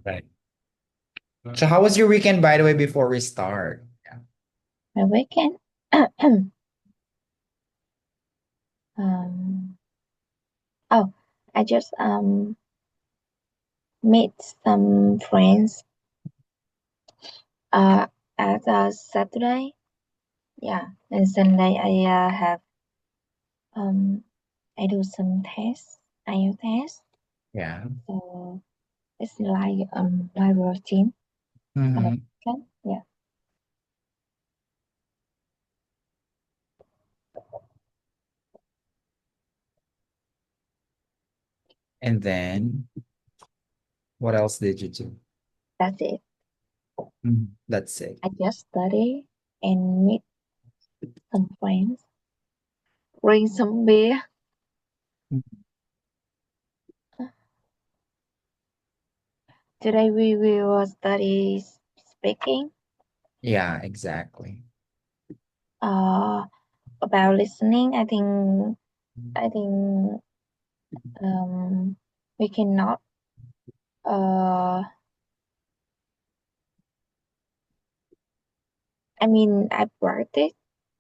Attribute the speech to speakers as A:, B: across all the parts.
A: Right. So how was your weekend, by the way, before we start? Yeah.
B: My weekend. um, oh, I just meet some friends uh at Saturday. Yeah, and Sunday I have um I do some tests, IELTS tests.
A: Yeah.
B: So it's like my routine on a
A: Mhm.
B: weekend. Yeah,
A: And then what else did you do?
B: that's it.
A: That's it.
B: I just study and meet some friends, drink some beer. Today we will study speaking.
A: Yeah, exactly.
B: Uh, about listening, I think we cannot uh I practice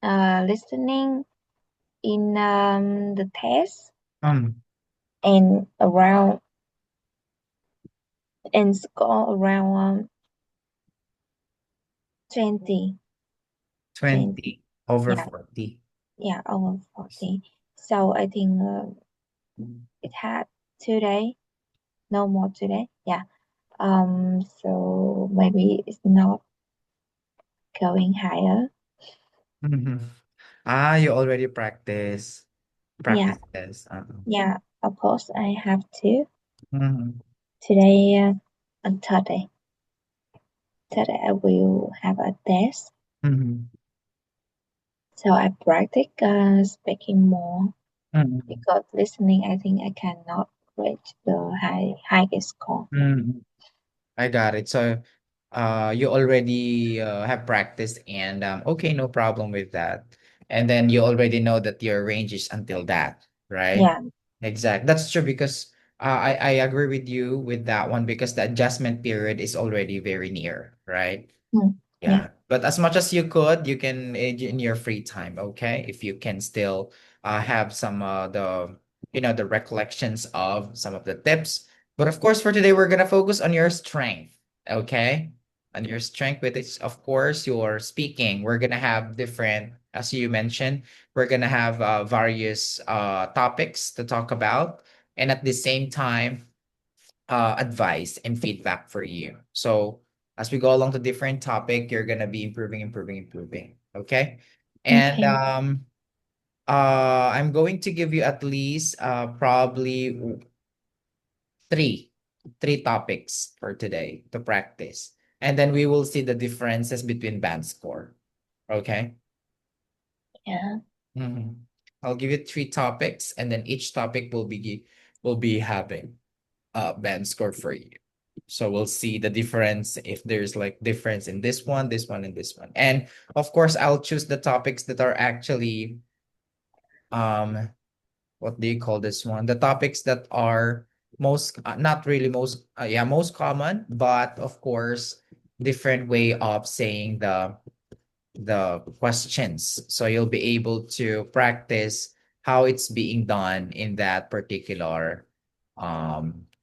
B: listening in the test
A: Um,
B: and around and score around 20 20.
A: 20 over
B: Yeah,
A: 40.
B: yeah, over 40. So I think it had today, no more today. Yeah. So maybe it's not going higher.
A: Mhm. Ah, you already practice
B: Yeah,
A: this.
B: yeah. Of course, I have to
A: Mhm.
B: today on Thursday. Today I will have a test,
A: Mhm.
B: so I practice speaking more
A: Mhm.
B: because listening, I think I cannot reach the highest score. Yeah,
A: Mhm. I got it. So, you already have practiced, and okay, no problem with that. And then you already know that your range is until that, right?
B: yeah,
A: Exact. That's true because I agree with you with that one because the adjustment period is already very near, right?
B: yeah,
A: Yeah, but as much as you could, you can in your free time, okay? If you can still have some the the recollections of some of the tips. But of course, for today, we're gonna focus on your strength, okay? On your strength, with it, of course, your speaking. We're gonna have different, as you mentioned, we're gonna have various topics to talk about, and at the same time, advice and feedback for you. So as we go along to different topic, you're gonna be improving, improving, improving. Okay. And
B: okay,
A: I'm going to give you at least probably three three topics for today to practice. And then we will see the differences between band score. Okay.
B: yeah,
A: Mhm. I'll give you three topics, and then each topic will be having band score for you. So we'll see the difference if there's like difference in this one, and this one. And of course, I'll choose the topics that are actually um what do you call this one? The topics that are most not really most yeah, most common, but of course different way of saying the questions. So you'll be able to practice how it's being done in that particular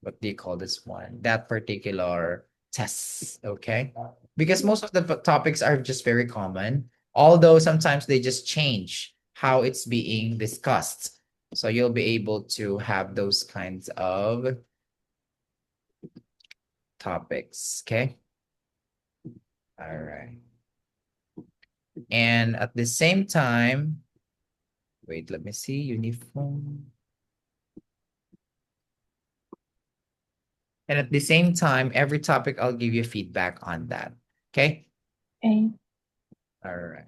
A: what do you call this one? That particular test, okay? Because most of the topics are just very common, although sometimes they just change how it's being discussed. So you'll be able to have those kinds of topics, okay? All right. And at the same time, wait, let me see. Uniform. And at the same time, every topic, I'll give you feedback on that. Okay?
B: okay,
A: All right.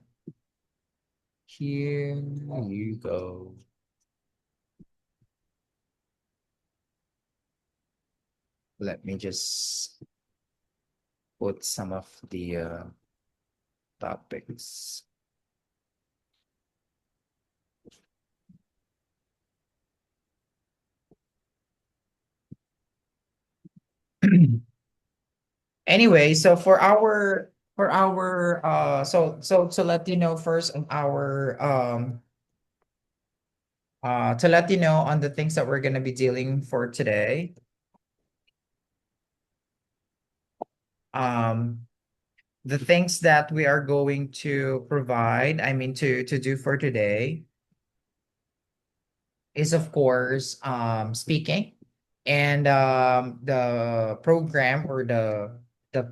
A: Here you go. Let me just put some of the topics. Anyway, so so to let you know first on our to let you know on the things that we're gonna be dealing for today. Um the things that we are going to provide, I mean to do for today is of course speaking, and the program or the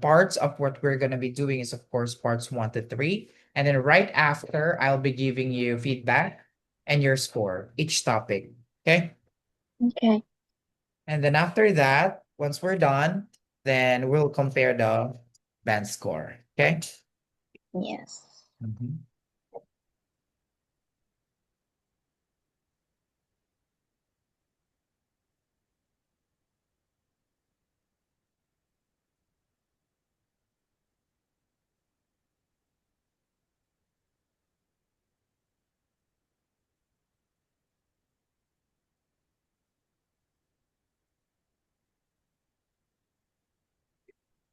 A: parts of what we're going to be doing is of course parts 1 to 3, and then right after I'll be giving you feedback and your score each topic. Okay,
B: Okay.
A: and then after that, once we're done, then we'll compare the band score. Okay.
B: Yes.
A: Mhm.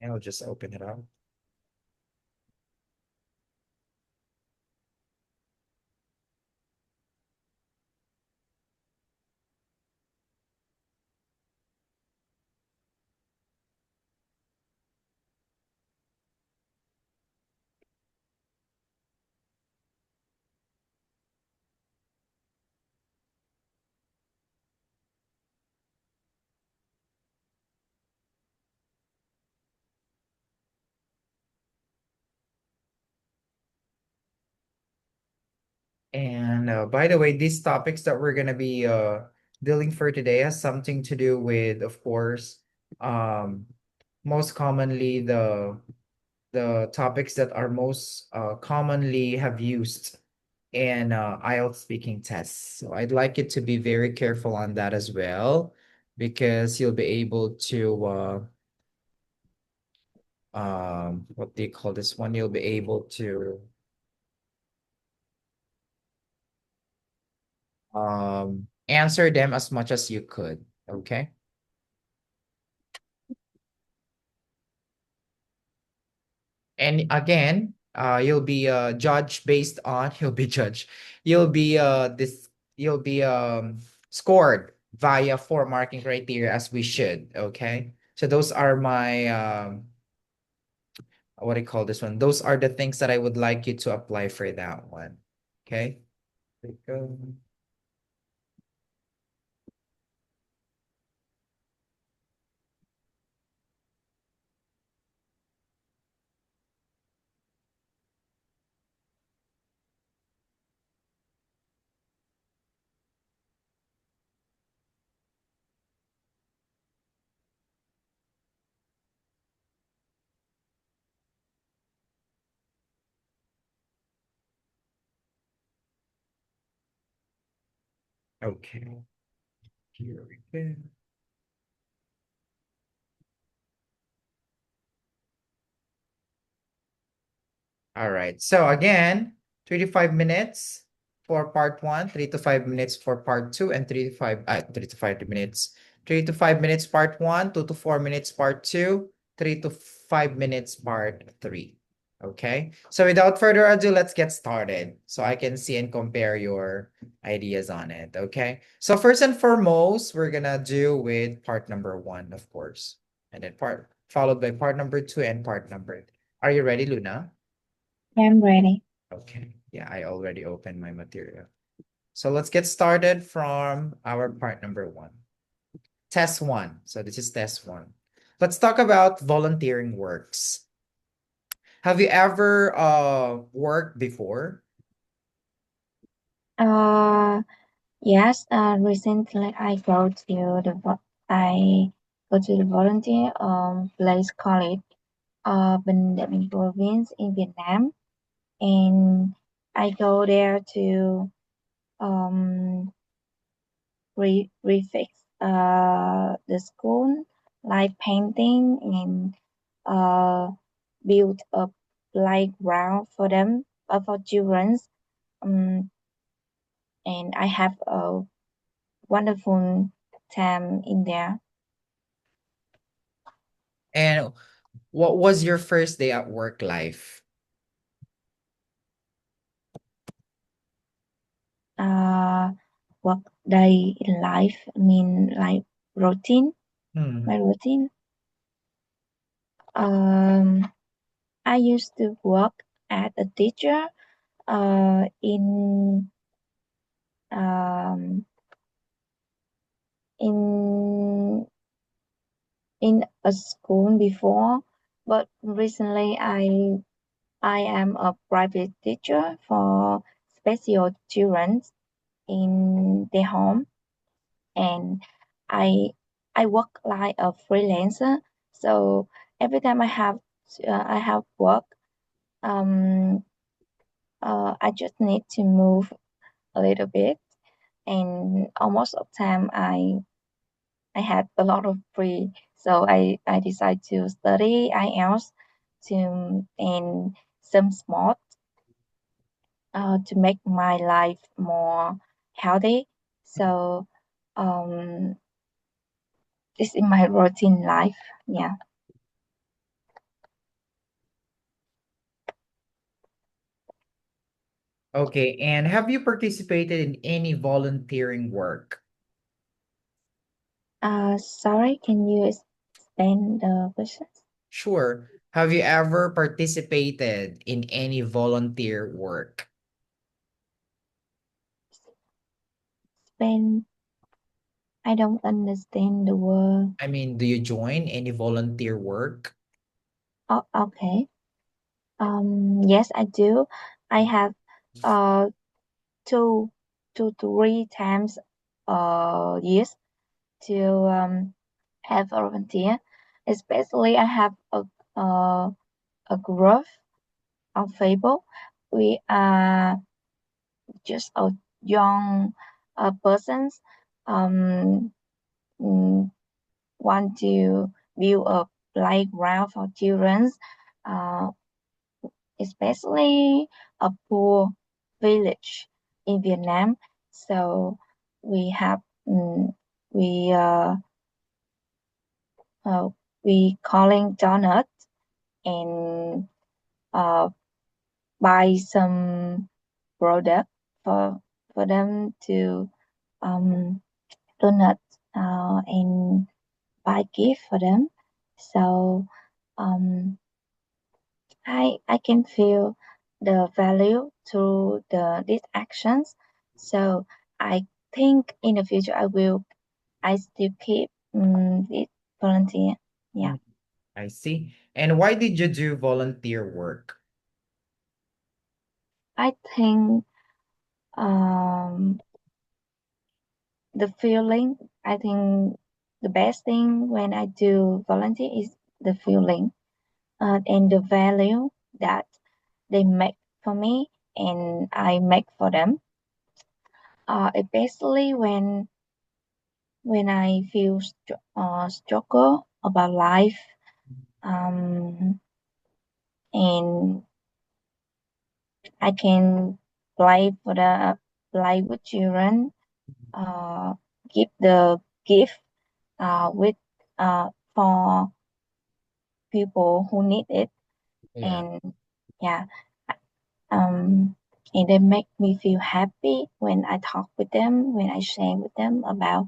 A: And I'll just open it up. And by the way, these topics that we're gonna be dealing for today has something to do with, of course, um, most commonly the topics that are most commonly have used in IELTS speaking tests. So I'd like you to be very careful on that as well, because you'll be able to what do you call this one? You'll be able to answer them as much as you could. Okay. And again, you'll be judged based on you'll be judged. You'll be you'll be scored via 4 marking criteria as we should. Okay. So those are my what do you call this one? Those are the things that I would like you to apply for that one. Okay. There you go. Okay. Here we go. All right. So again, 3 to 5 minutes for part one, 3 to 5 minutes for part two, and 3 to 5 minutes. 3 to 5 minutes part one, 2 to 4 minutes part two, 3 to 5 minutes part three. Okay. So without further ado, let's get started so I can see and compare your ideas on it. Okay. So first and foremost, we're gonna do with part number one, of course, and then part followed by part number two and part number. Are you ready, Luna?
B: I'm ready.
A: Okay. Yeah, I already opened my material. So let's get started from our part number one. Test one. So this is test one. Let's talk about volunteering works. Have you ever worked before?
B: Uh, yes. Recently I go to the volunteer place college Bình province in Vietnam, and I go there to um refix the school, like painting and uh build a playground for them, for children. Um, and I have a wonderful time in there.
A: And what was your first day at work life?
B: Uh, Work day in life, I mean like routine,
A: Hmm.
B: my routine. Um, I used to work as a teacher in um, in in a school before, but recently I am a private teacher for special children in their home, and I I work like a freelancer. So every time I have work, um, I just need to move a little bit, and almost of time I had a lot of free, so I decided to study IELTS to and some smart to make my life more healthy. So um, this is my routine life. Yeah.
A: Okay, and have you participated in any volunteering work?
B: Sorry, can you explain the questions?
A: Sure. Have you ever participated in any volunteer work?
B: Explain. I don't understand the word.
A: I mean, do you join any volunteer work?
B: Oh, okay. Yes, I do. I have uh two two to three times years to have a volunteer. Especially I have uh, a group on Facebook. We are just a young persons um mm, want to build a playground for children, uh, especially a poor village in Vietnam. So we have we uh, we calling donuts and uh, buy some product for them to um, donut and buy gift for them. So um, I can feel the value through these actions. So I think in the future I still keep this volunteer. Yeah,
A: Mm, I see. And why did you do volunteer work?
B: I think um, the feeling. I think the best thing when I do volunteer is the feeling and the value that they make for me and I make for them. Especially when I feel struggle about life, and I can play for the play with children, uh, give the gift with for people who need it,
A: Yeah.
B: and yeah, um, and they make me feel happy when I talk with them, when I share with them about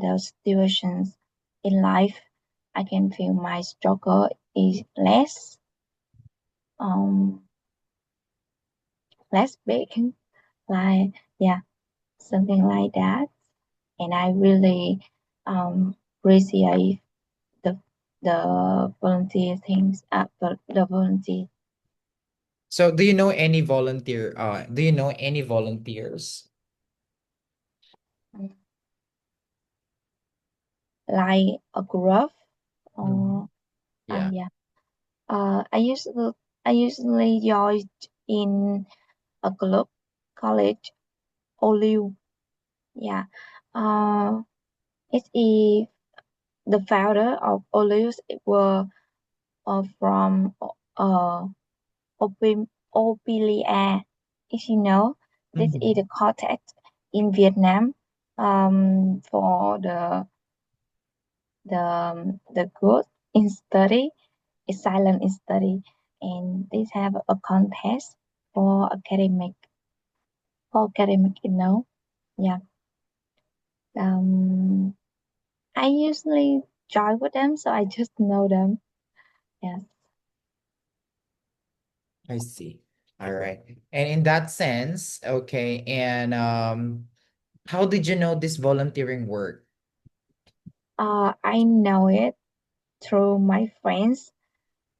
B: those situations in life. I can feel my struggle is um less big, like yeah, something like that. And I really appreciate the volunteer things, the volunteer.
A: So do you know any volunteers?
B: Like a group
A: Mhm.
B: or
A: Yeah.
B: yeah. I usually join in a club, college, Olive. Yeah. Uh, it is the founder of Olive were from Opilia. If you know, this is
A: Mhm.
B: the contact in Vietnam for the good in study, is silent in study, and they have a contest for academic. Yeah. Um, I usually join with them, so I just know them. Yes.
A: I see. All right. And in that sense, okay, and how did you know this volunteering work?
B: I know it through my friends.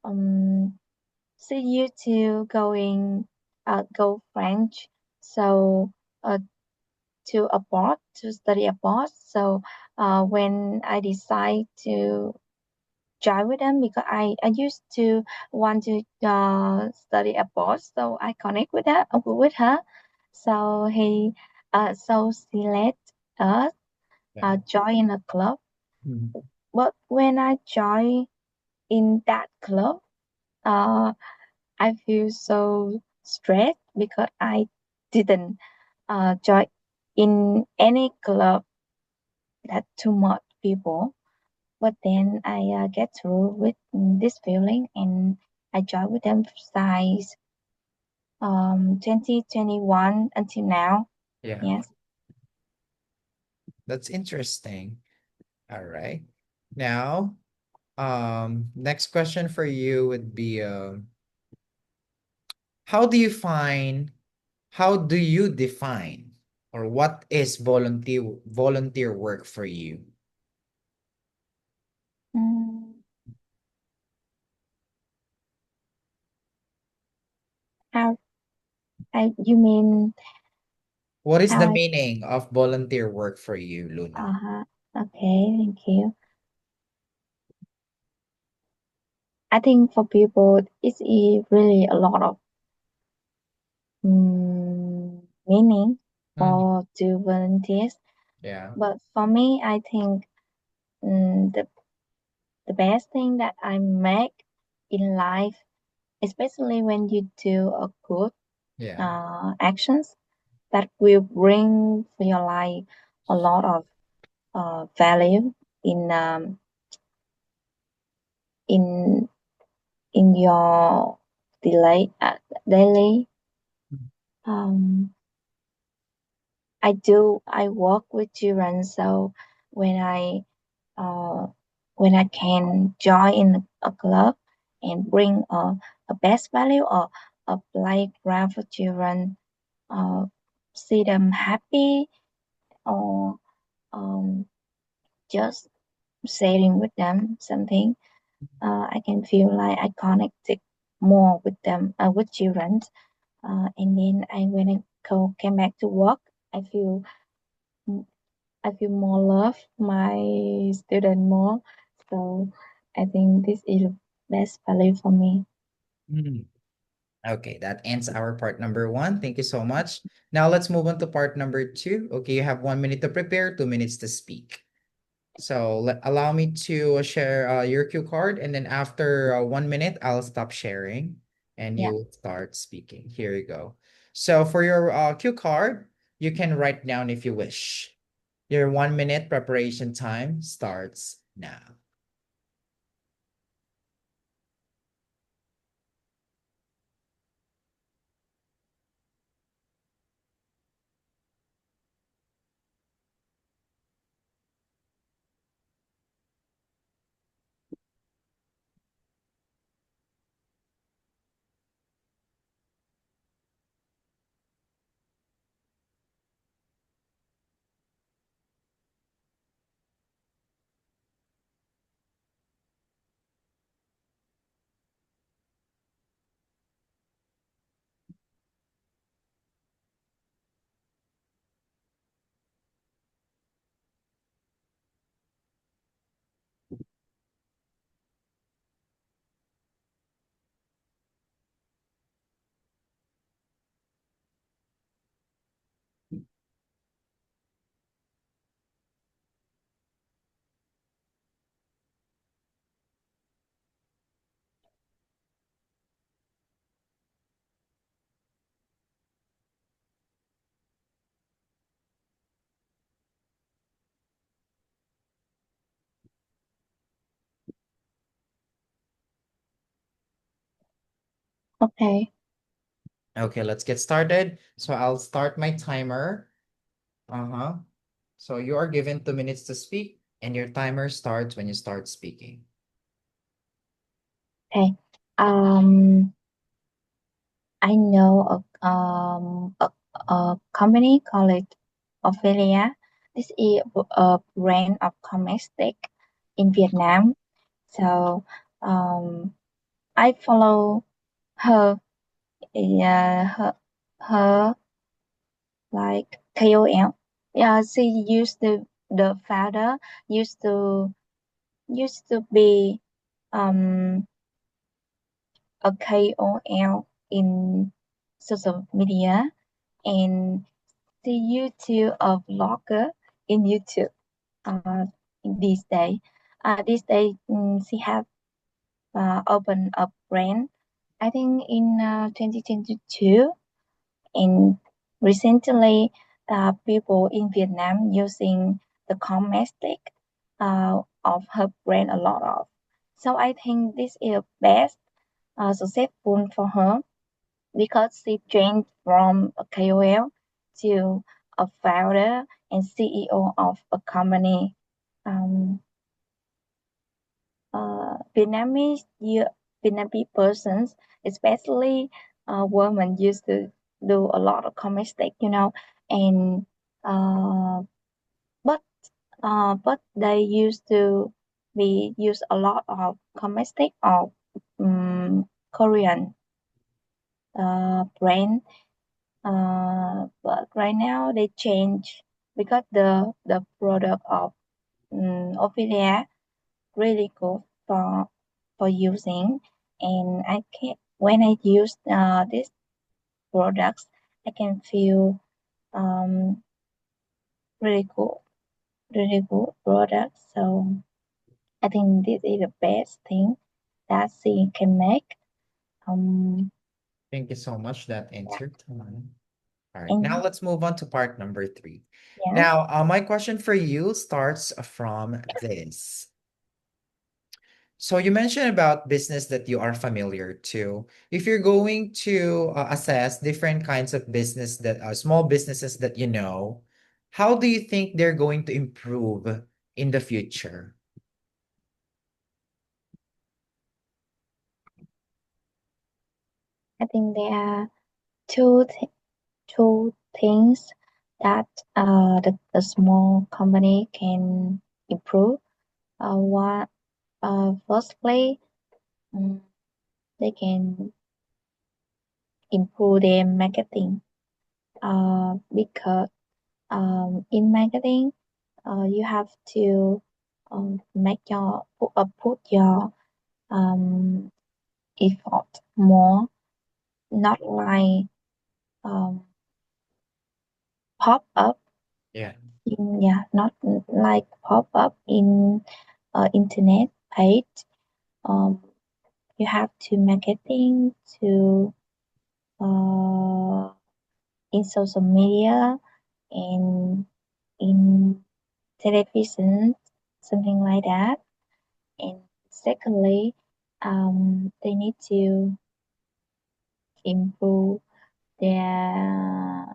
B: Um, see you to go French. So to abroad to study abroad. So when I decide to join with them because I used to want to study abroad, so I connect with her. So she let us
A: Yeah.
B: join a club.
A: Mhm.
B: But when I join in that club, uh, I feel so stressed because I didn't join in any club that too much people. But then I get through with this feeling and I joined with them since 2021 until now.
A: Yeah,
B: Yes.
A: that's interesting. All right. Now, next question for you would be, how do you find, how do you define, or what is volunteer work for you?
B: Mm, how you mean
A: What is
B: how
A: the
B: I
A: meaning of volunteer work for you, Luna?
B: okay, thank you. I think for people it's really a lot of meaning
A: Mhm.
B: for to volunteers.
A: Yeah.
B: But for me, I think the best thing that I make in life, especially when you do a good
A: Yeah.
B: actions that will bring for your life a lot of value in um, in in your daily. Um, I work with children, so when I uh, when I can join in a club and bring a best value or a playground for children, uh, see them happy or um, just sharing with them something, I can feel like I connected more with them, with children. And then when I came back to work, I feel I feel more love my student more. So I think this is the best value for me.
A: Mhm. Okay, that ends our part number one. Thank you so much. Now let's move on to part number two. Okay, you have 1 minute to prepare, 2 minutes to speak. So allow me to share your cue card, and then after 1 minute, I'll stop sharing and
B: Yeah.
A: you will start speaking. Here you go. So for your cue card, you can write down if you wish. Your 1 minute preparation time starts now.
B: Okay.
A: Okay, let's get started. So I'll start my timer. Uh-huh. So you are given 2 minutes to speak, and your timer starts when you start speaking.
B: Okay. Um, I know a company called Ophelia. This is a brand of cosmetic in Vietnam. So um, I follow her, her like KOL. Yeah, she used to the founder used to be um a KOL in social media, and she used to a vlogger in YouTube. In this day, she have opened a brand. I think in 2022, and recently, people in Vietnam using the cosmetic of her brand a lot of. So I think this is best successful for her because she changed from a KOL to a founder and CEO of a company. Um, Vietnamese Vietnamese persons, especially women, used to do a lot of cosmetic, and uh, but they used to be use a lot of cosmetic of Korean brand. But right now they change because the product of Ophelia really good for using, and I can when I use these products I can feel um really good products. So I think this is the best thing that she can make. um
A: Thank you so much. That
B: yeah,
A: answered time. All right, now
B: and
A: let's move on to part number 3.
B: yeah,
A: Now, my question for you starts from this. So you mentioned about business that you are familiar to. If you're going to assess different kinds of business that small businesses that you know, how do you think they're going to improve in the future?
B: I think there are two things that the small company can improve. One firstly, mm, they can improve their marketing. Because in marketing, you have to make put your um, effort more, not like um, pop up
A: Yeah.
B: not like pop up in internet page. Um, you have to marketing to uh, in social media and in television, something like that. And secondly, they need to improve their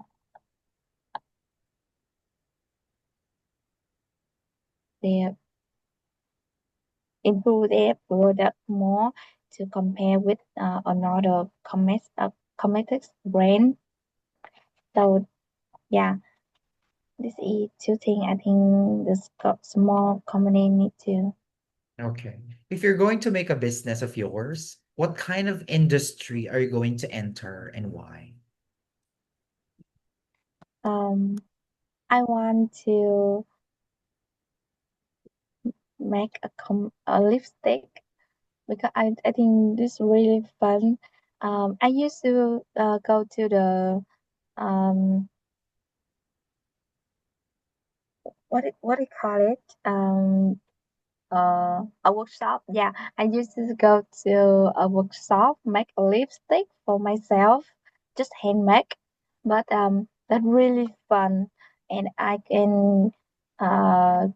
B: their improve their product more to compare with another cosmetics brand. So yeah, this is two things I think the small company need to.
A: Okay. If you're going to make a business of yours, what kind of industry are you going to enter and why?
B: I want to make a lipstick because I think this is really fun. I used to go to the um what do you call it a workshop. Yeah, I used to go to a workshop, make a lipstick for myself, just handmade. But that really fun, and I can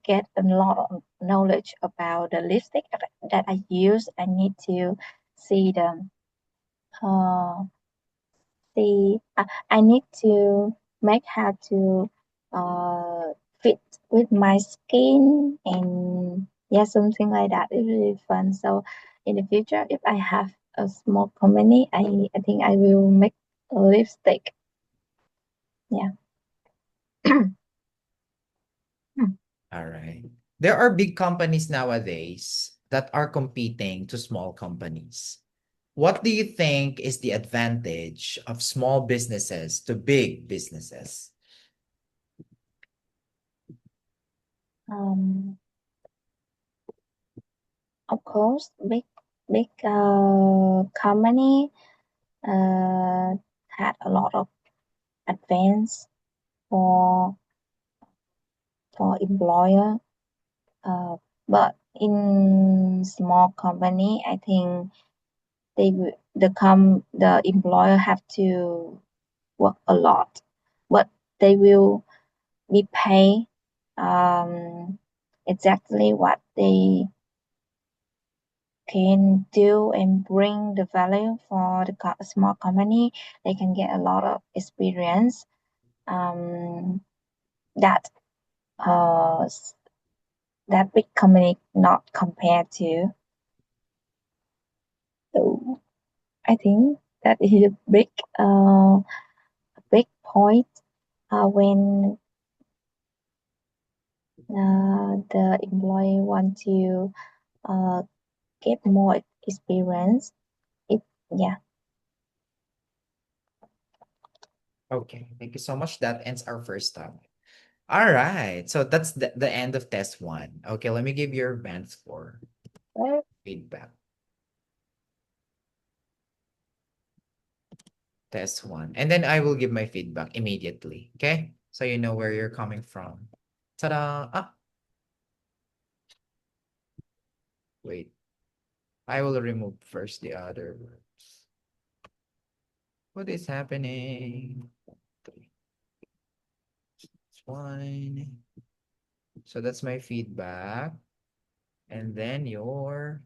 B: get a lot of knowledge about the lipstick that I use. I need to see uh, I need to make how to fit with my skin and yeah, something like that. It's really fun. So in the future, if I have a small company, I think I will make a lipstick. Yeah.
A: All right. There are big companies nowadays that are competing to small companies. What do you think is the advantage of small businesses to big businesses?
B: Um, of course, big company uh had a lot of advance for employer. But in small company, I think the employer have to work a lot, but they will be paid um, exactly what they can do and bring the value for the small company. They can get a lot of experience um, that uh, that big company not compared to. So I think that is a big point when the employee want to uh, get more experience. It yeah.
A: Okay, thank you so much. That ends our first topic. All right, so that's the end of test one. Okay, let me give your band score
B: Well,
A: feedback. Test one. And then I will give my feedback immediately. Okay, so you know where you're coming from. Ta-da! Ah, wait. I will remove first the other words. What is happening? Three, one. So that's my feedback. And then your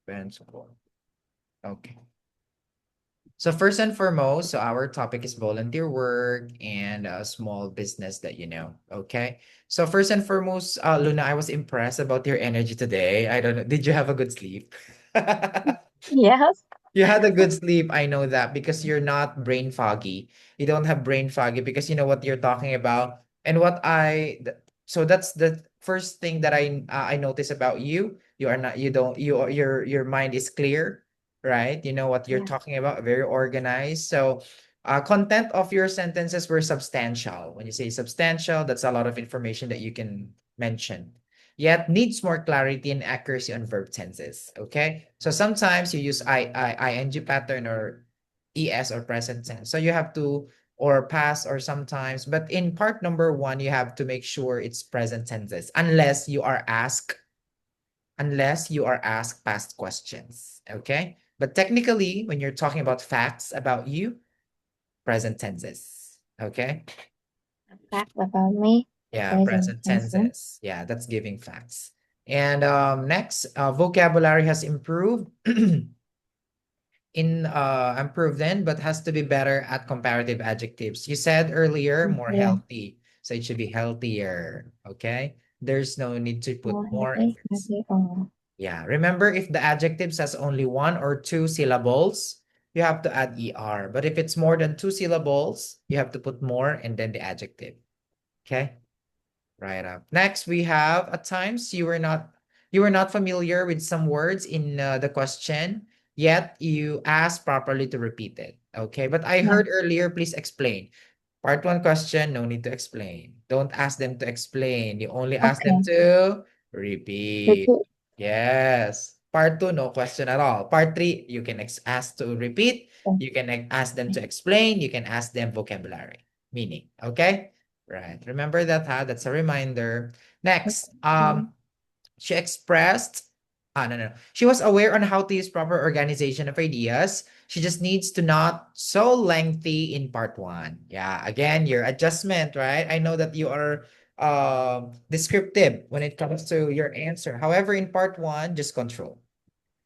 A: band score. Okay. So first and foremost, so our topic is volunteer work and a small business that you know. Okay. So first and foremost, Luna, I was impressed about your energy today. I don't know. Did you have a good sleep?
B: yes.
A: You had a good sleep. I know that because you're not brain foggy. You don't have brain foggy because you know what you're talking about. And so that's the first thing that I notice about you. You are not you don't you are- your mind is clear, right? You know what you're
B: Yeah.
A: talking about, very organized. So content of your sentences were substantial. When you say substantial, that's a lot of information that you can mention yet needs more clarity and accuracy on verb tenses. Okay. So sometimes you use ing pattern or es or present tense. So you have to or past or sometimes, but in part number one, you have to make sure it's present tenses unless you are asked past questions. Okay. But technically, when you're talking about facts about you, present tenses. Okay.
B: A fact about me.
A: Yeah,
B: Present
A: present
B: tense.
A: tenses. Yeah, that's giving facts. And next, vocabulary has improved improved then, but has to be better at comparative adjectives. You said earlier more
B: Yeah.
A: healthy, so it should be healthier. Okay, there's no need to put
B: More
A: more
B: happy.
A: if it's
B: Happy. Oh.
A: yeah. Remember, if the adjectives has only one or two syllables, you have to add er. But if it's more than two syllables, you have to put more and then the adjective. Okay. Right up. Next, we have at times you were not familiar with some words in the question, yet you asked properly to repeat it. Okay, but I
B: Yeah.
A: heard earlier, please explain. Part one question, no need to explain. Don't ask them to explain. You only ask them
B: Okay.
A: to repeat.
B: Repeat.
A: Yes. Part two, no question at all. Part three, you can ask to repeat. You can ask them to explain. You can ask them vocabulary, meaning. Okay. Right. Remember that, huh? That's a reminder. Next,
B: Okay.
A: she expressed, no, no. She was aware on how to use proper organization of ideas. She just needs to not so lengthy in part one. Yeah. Again, your adjustment, right? I know that you are descriptive when it comes to your answer. However, in part one, just control.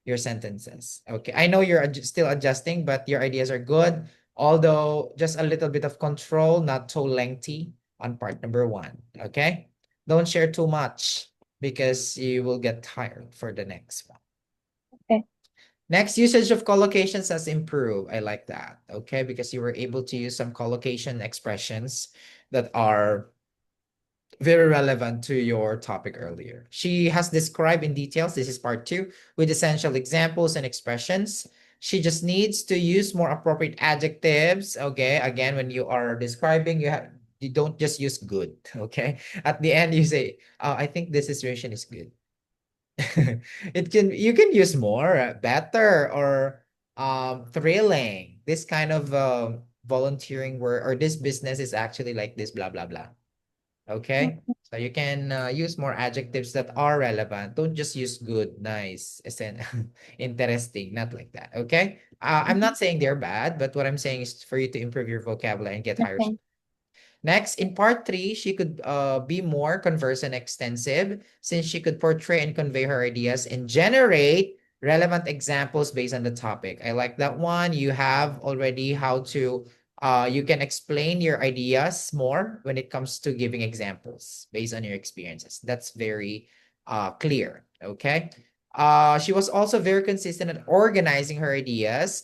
A: your sentences. Okay, I know you're still adjusting, but your ideas are good. Although just a little bit of control, not so lengthy on part number one. Okay, don't share too much because you will get tired for the next one.
B: Okay.
A: Next, usage of collocations has improved. I like that. Okay, because you were able to use some collocation expressions that are very relevant to your topic earlier. She has described in details, this is part two, with essential examples and expressions. She just needs to use more appropriate adjectives. Okay, again, when you are describing, you don't just use good. Okay, at the end you say, I think this situation is good. You can use more, better, or thrilling. This kind of volunteering work, or this business is actually like this, blah blah blah. Okay,
B: Mhm.
A: so you can use more adjectives that are relevant. Don't just use good, nice, interesting, not like that. Okay, I'm
B: Mhm.
A: not saying they're bad, but what I'm saying is for you to improve your vocabulary and get higher.
B: Okay.
A: Next, in part three, she could be more conversant extensive since she could portray and convey her ideas and generate relevant examples based on the topic. I like that one. You have already how to, you can explain your ideas more when it comes to giving examples based on your experiences. That's very clear. Okay. She was also very consistent at organizing her ideas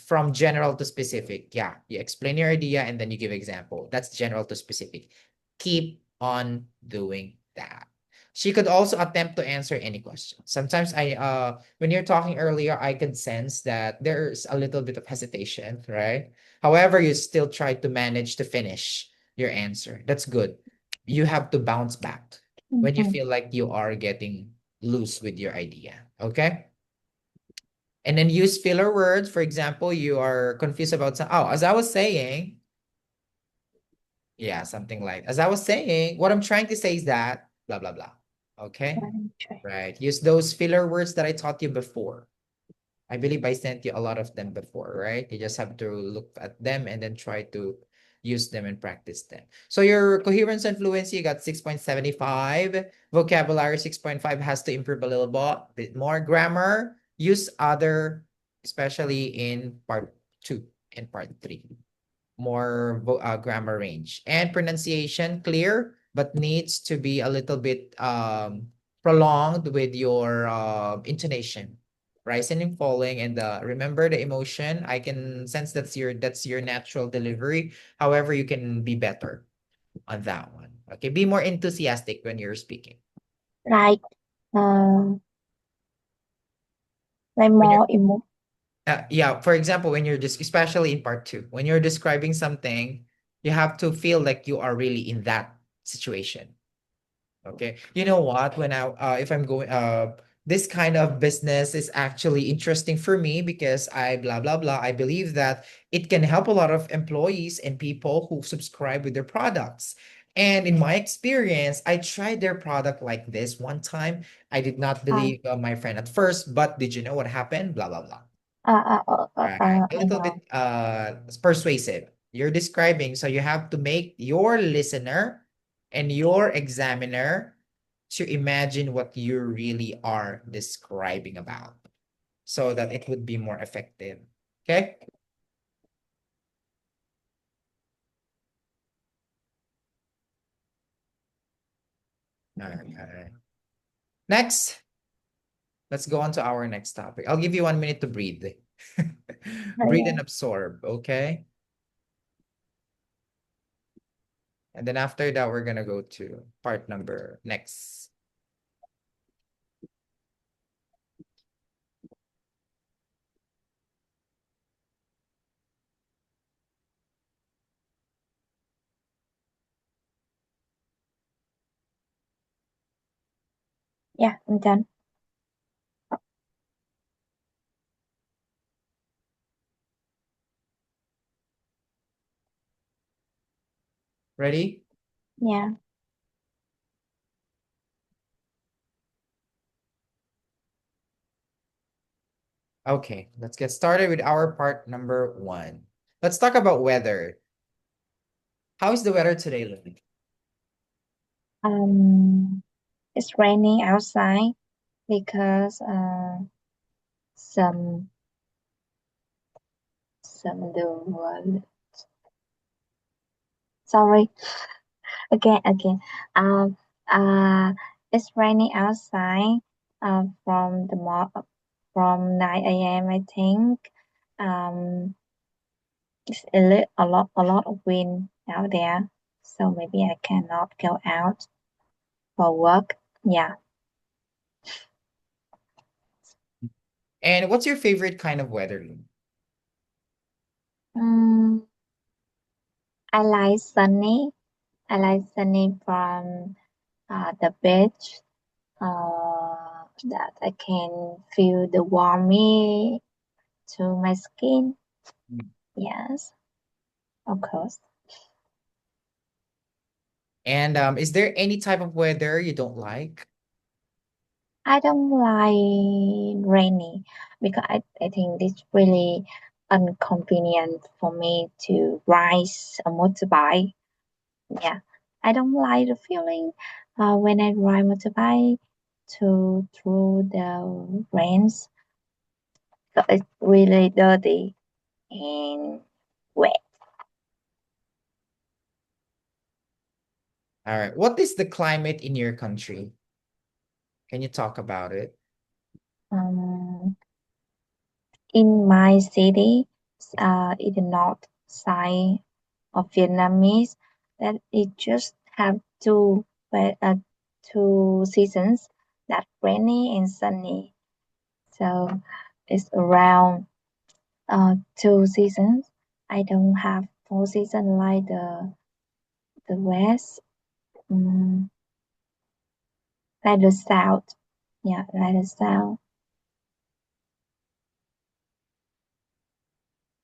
A: from general to specific. Yeah, you explain your idea and then you give example. That's general to specific. Keep on doing that. She could also attempt to answer any question. Sometimes when you're talking earlier, I could sense that there's a little bit of hesitation, right? However, you still try to manage to finish your answer. That's good. You have to bounce back when you
B: Mhm.
A: feel like you are getting loose with your idea. Okay. And then use filler words. For example, you are confused about some, oh, as I was saying, yeah, something like, as I was saying, what I'm trying to say is that, blah, blah, blah. Okay.
B: Okay.
A: Right. Use those filler words that I taught you before. I believe I sent you a lot of them before, right? You just have to look at them and then try to use them and practice them. So your coherence and fluency got 6.75. Vocabulary 6.5 has to improve a little bit more. Grammar, use other, especially in part two and part three. More grammar range. And pronunciation, clear, but needs to be a little bit prolonged with your intonation, rising and falling. And remember the emotion. I can sense that's your natural delivery. However, you can be better on that one. Okay, be more enthusiastic when you're speaking.
B: Like, uh, like
A: When you're
B: more emo.
A: yeah, for example, when you're just especially in part two, when you're describing something, you have to feel like you are really in that situation. Okay. You know what? When if I'm going, this kind of business is actually interesting for me because I blah, blah, blah. I believe that it can help a lot of employees and people who subscribe with their products. And in my experience, I tried their product like this one time. I did not
B: Uh,
A: believe my friend at first, but did you know what happened? Blah, blah, blah. A
B: I
A: little
B: know.
A: bit persuasive. You're describing, so you have to make your listener and your examiner to imagine what you really are describing about so that it would be more effective. Okay? All right. Next, let's go on to our next topic. I'll give you 1 minute to breathe. Breathe and
B: Yeah.
A: absorb, okay? And then after that, we're gonna go to part number next.
B: Yeah, I'm done.
A: Ready?
B: Yeah.
A: Okay, let's get started with our part number one. Let's talk about weather. How is the weather today, Lynn?
B: Um, it's raining outside because some the word. Sorry, again. Um, it's raining outside. From 9 a.m. I think. Um, it's a lot of wind out there, so maybe I cannot go out for work. Yeah.
A: And what's your favorite kind of weather?
B: Mm, I like sunny. I like sunny from the beach. That I can feel the warmth to my skin.
A: Mm.
B: Yes, of course.
A: And is there any type of weather you don't like?
B: I don't like rainy because I think it's really inconvenient for me to ride a motorbike. Yeah, I don't like the feeling when I ride motorbike to through the rains. So it's really dirty and wet.
A: All right. What is the climate in your country? Can you talk about it?
B: Um, in my city, in the north side of Vietnamese, that it just have two seasons, that rainy and sunny. So it's around 2 seasons. I don't have 4 seasons like the west, um, like the south. Yeah, like the south.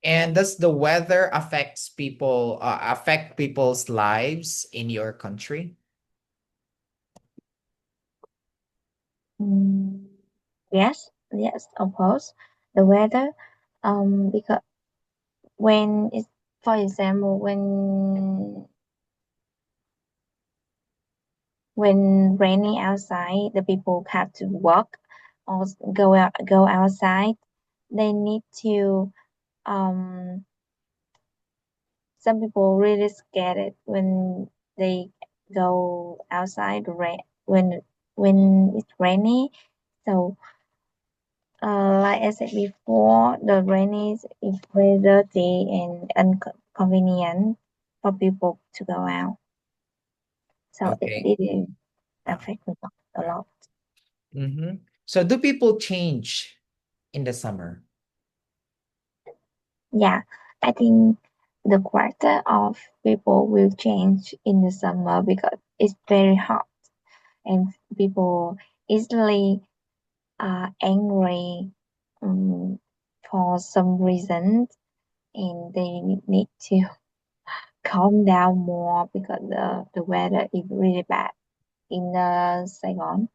A: And does the weather affect people's lives in your country?
B: Mm, yes, yes, of course. The weather, because when it's, for example, when raining outside, the people have to work or go outside. They need to um some people really scared it when they go outside when it's rainy. So like I said before, the rain is very dirty and inconvenient for people to go out. So it
A: Okay.
B: did affect me a lot.
A: Mm-hmm. So do people change in the summer?
B: Yeah, I think the character of people will change in the summer because it's very hot and people easily angry for some reason and they need to calm down more because the weather is really bad in Saigon.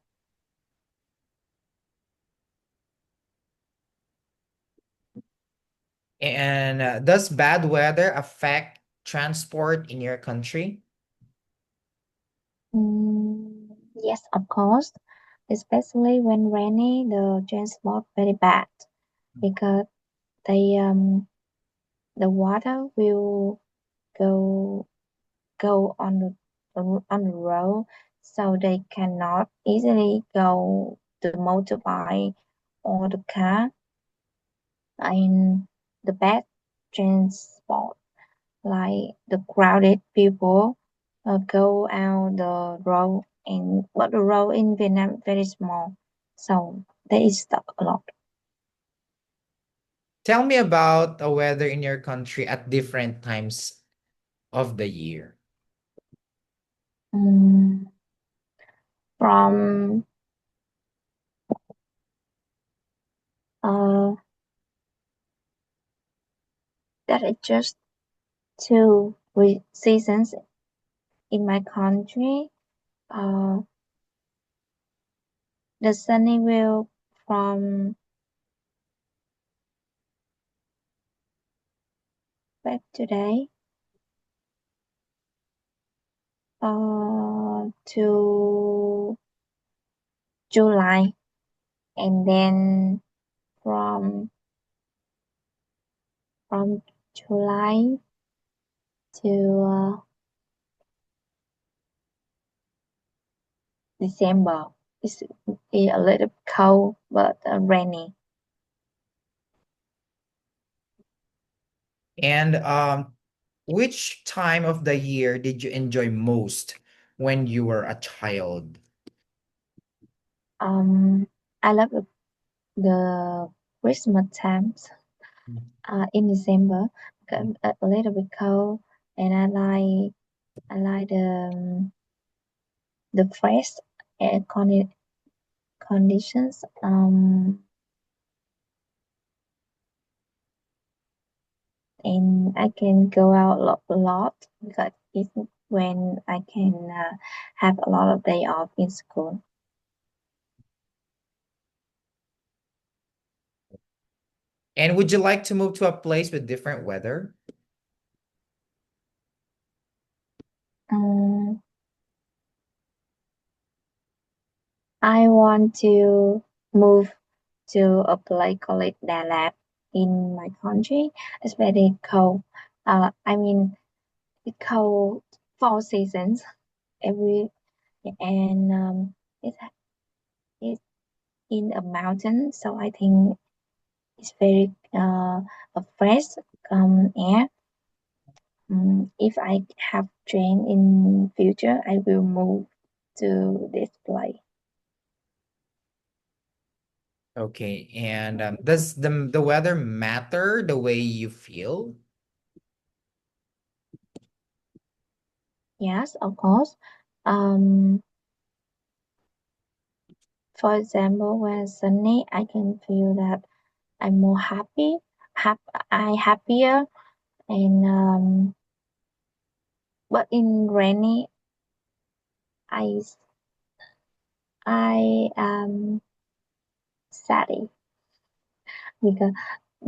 A: And does bad weather affect transport in your country?
B: Yes, of course, especially when rainy, the transport very bad because the water will go on the road, so they cannot easily go the motorbike or the car in the bad transport. Like the crowded people go out the road, and but the road in Vietnam very small, so they is stuck a lot.
A: Tell me about the weather in your country at different times of the year.
B: Mm, from uh that is just seasons in my country. Uh, the sunny will from back today to July, and then from July to December. It's a little cold but rainy.
A: And which time of the year did you enjoy most when you were a child?
B: Um, I love the Christmas times in December because a little bit cold, and I like the fresh air conditions. And I can go out a lot because it's when I can have a lot of day off in school.
A: And would you like to move to a place with different weather?
B: Um, I want to move to a place called Dalat in my country. It's very cold. I mean, it's cold 4 seasons every, and it's in a mountain, so I think it's very a fresh air. If I have dream in future, I will move to this place.
A: Okay, and does the weather matter the way you feel?
B: Yes, of course. Um, for example, when it's sunny, I can feel that I'm more happy. I happier, and but in rainy, I I am sad because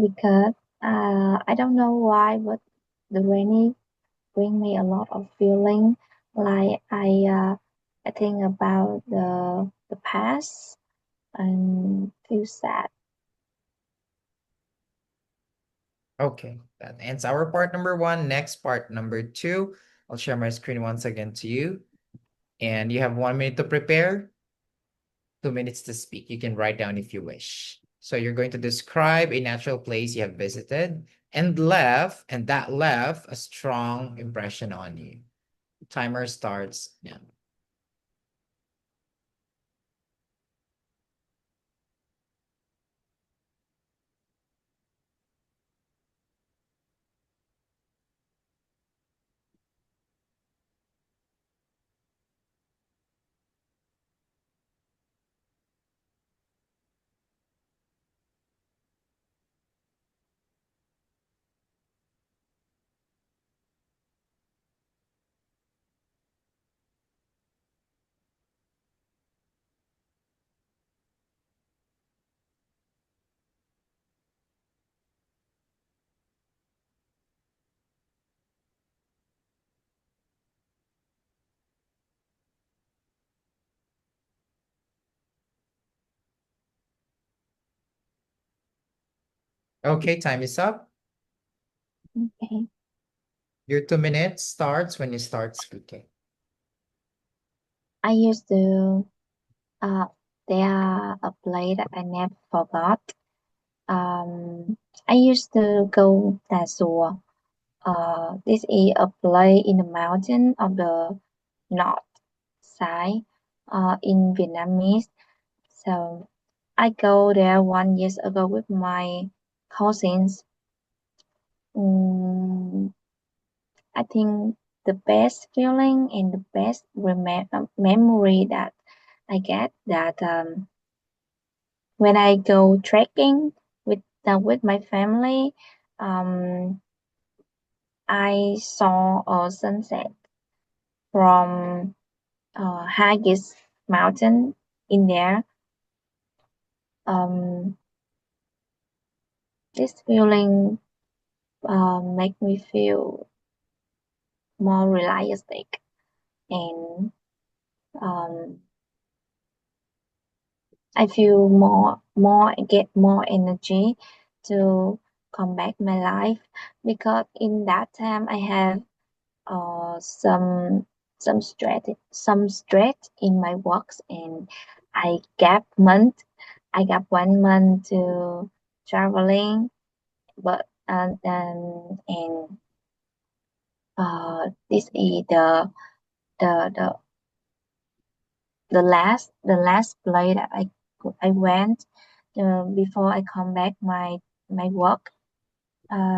B: because I don't know why, but the rainy bring me a lot of feeling. Like I think about the past and feel sad.
A: Okay, that ends our part number one. Next part number two. I'll share my screen once again to you. And you have 1 minute to prepare, 2 minutes to speak. You can write down if you wish. So you're going to describe a natural place you have visited and that left a strong impression on you. Timer starts now. Okay, time is up.
B: Okay.
A: Your 2 minutes starts when you start speaking.
B: I used to uh there are a place that I never forgot. I used to go Tà Xùa. This is a place in the mountain of the north side in Vietnamese. So I go there 1 year ago with my cousins. Mm, I think the best feeling and the best memory that I get that when I go trekking with my family, um, I saw a sunset from highest mountain in there. Um, this feeling make me feel more realistic and um, I feel more get more energy to come back my life because in that time I have some stress in my works and I gap 1 month to traveling but and this is the the last play that I went before I come back my work.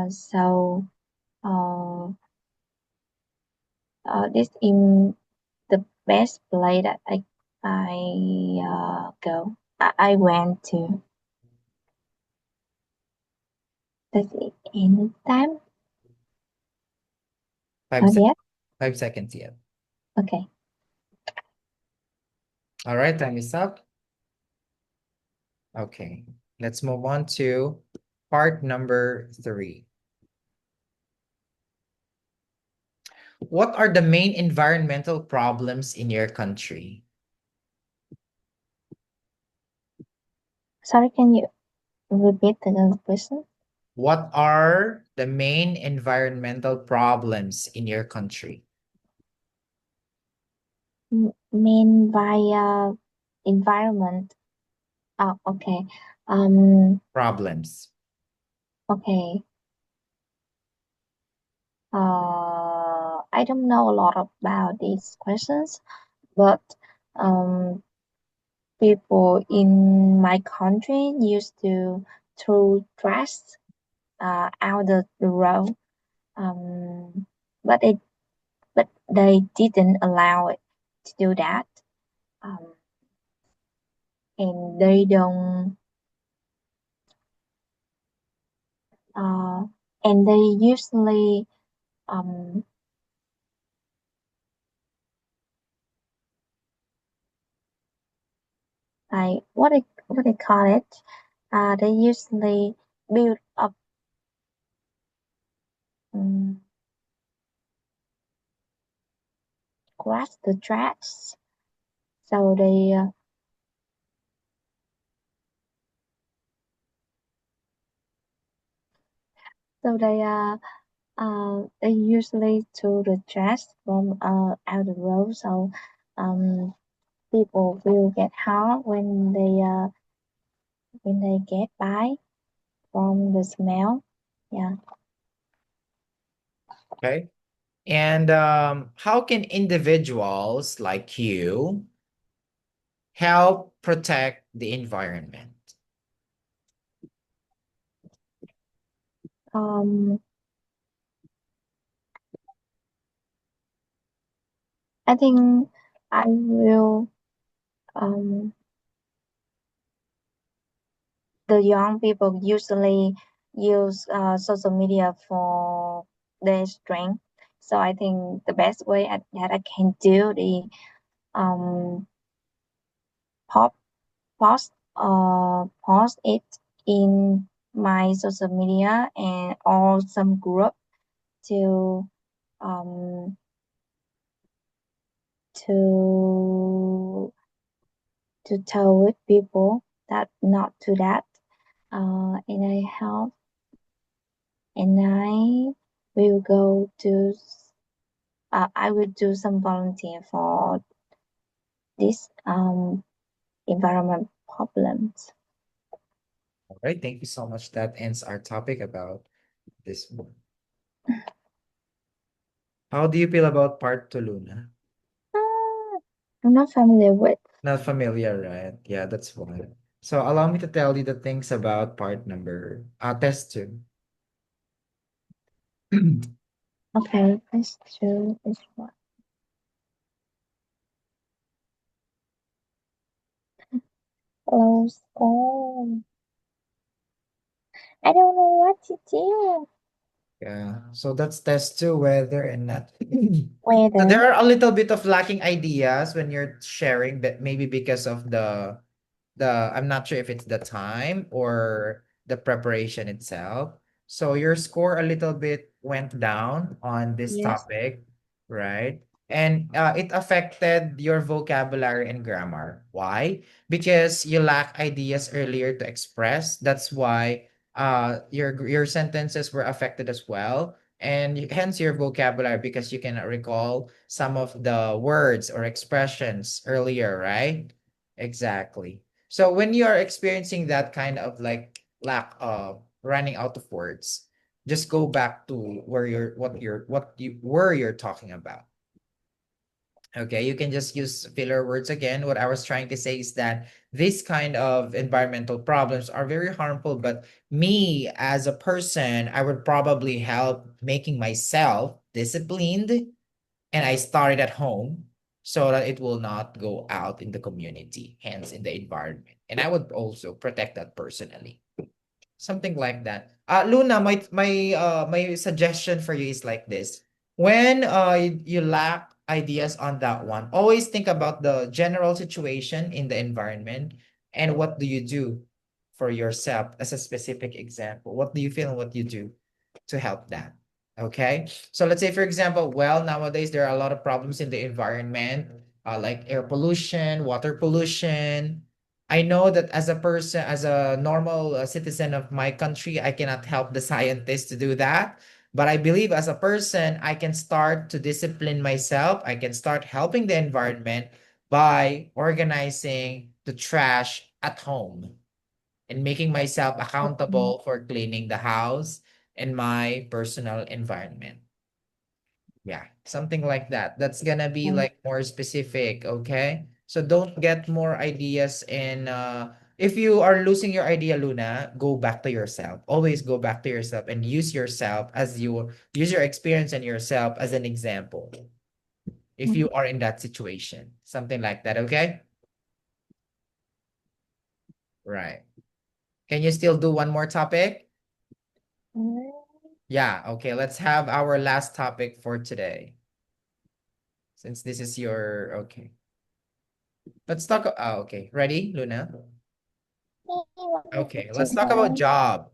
B: So uh, this in the best play that I went to. That's it. Any time?
A: Five
B: Not
A: sec
B: yet.
A: 5 seconds yet.
B: Okay.
A: All right, time is up. Okay, let's move on to part number 3. What are the main environmental problems in your country?
B: Sorry, can you repeat the question?
A: What are the main environmental problems in your country?
B: Mean by environment. Oh, okay. Um,
A: Problems.
B: okay. I don't know a lot about these questions, but um, people in my country used to throw trash out the road. Um, but they didn't allow it to do that. Um, and they don't. Uh, and they usually um like what they call it. They usually build up um, crash the tracks. So they usually throw the trash from out the road. So um people will get hurt when they get by from the smell. Yeah.
A: Okay. And how can individuals like you help protect the environment?
B: Um, I think I will um the young people usually use social media for their strength. So I think the best way that I can do the um pop post it in my social media and or some group to um to tell with people that not to that and I help and I will go to I will do some volunteer for this environment problems.
A: All right, thank you so much. That ends our topic about this one. How do you feel about part 2, Luna?
B: Ah, I'm not familiar with.
A: Not familiar, right? Yeah, that's one. So allow me to tell you the things about part number test 2.
B: Okay, let's do this one. Close. Oh, I don't know what to do.
A: Yeah, so that's test 2, whether and not. So
B: Whether
A: there are a little bit of lacking ideas when you're sharing, but maybe because of I'm not sure if it's the time or the preparation itself. So your score a little bit went down on this
B: yes,
A: topic, right? and it affected your vocabulary and grammar. Why? Because you lack ideas earlier to express. That's why your sentences were affected as well, and hence your vocabulary, because you cannot recall some of the words or expressions earlier, right? Exactly. So when you are experiencing that kind of like lack of running out of words, just go back to where you're talking about. Okay, you can just use filler words again. What I was trying to say is that this kind of environmental problems are very harmful, but me as a person, I would probably help making myself disciplined, and I started at home so that it will not go out in the community, hence in the environment. And I would also protect that personally. Something like that. Luna, my suggestion for you is like this. When you lack ideas on that one, always think about the general situation in the environment, and what do you do for yourself as a specific example. What do you feel and what you do to help that? Okay. So let's say, for example, well, nowadays there are a lot of problems in the environment, like air pollution, water pollution. I know that as a person, as a normal citizen of my country, I cannot help the scientists to do that. But I believe as a person, I can start to discipline myself. I can start helping the environment by organizing the trash at home and making myself
B: Okay.
A: accountable for cleaning the house and my personal environment. Yeah, something like that. That's gonna be
B: Mm,
A: like more specific, okay? So don't get more ideas in if you are losing your idea, Luna, go back to yourself. Always go back to yourself and use your experience and yourself as an example if
B: mm,
A: you are in that situation. Something like that, okay? Right. Can you still do one more topic?
B: mm.
A: Yeah, okay. Let's have our last topic for today. Since this is your okay. Let's talk. Oh, okay. Ready, Luna? Okay, let's talk about job.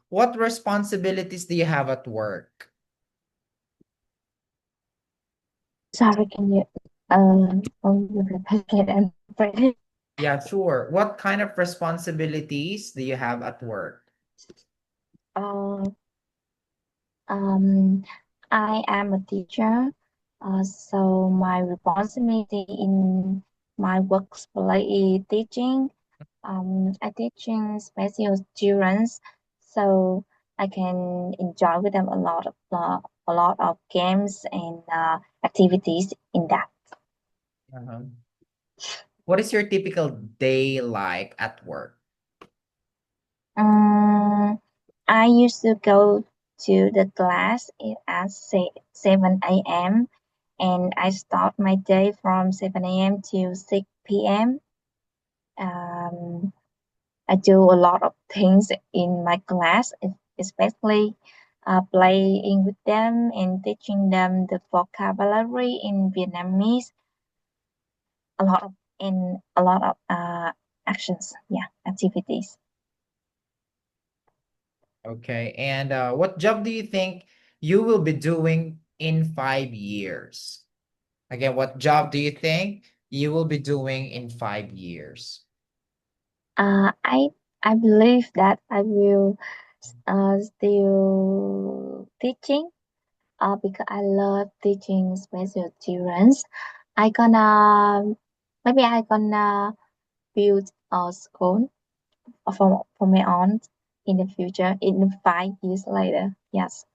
A: What responsibilities do you have at work?
B: Sorry, can you you repeat it and repeat?
A: Yeah, sure. What kind of responsibilities do you have at work?
B: Uh, um, I am a teacher, so my responsibility in my workplace is teaching. I teaching special students, so I can enjoy with them a lot of games and activities in that.
A: Uh-huh. What is your typical day like at work?
B: Um, I used to go to the class at 7 a.m. and I start my day from 7 a.m. to 6 p.m. Um, I do a lot of things in my class, especially playing with them and teaching them the vocabulary in Vietnamese. A lot of actions, yeah, activities.
A: Okay, and what job do you think you will be doing in 5 years? Again, what job do you think you will be doing in 5 years?
B: I believe that I will still teaching because I love teaching special children. I gonna maybe I gonna build a school for my own in the future in 5 years later. Yes.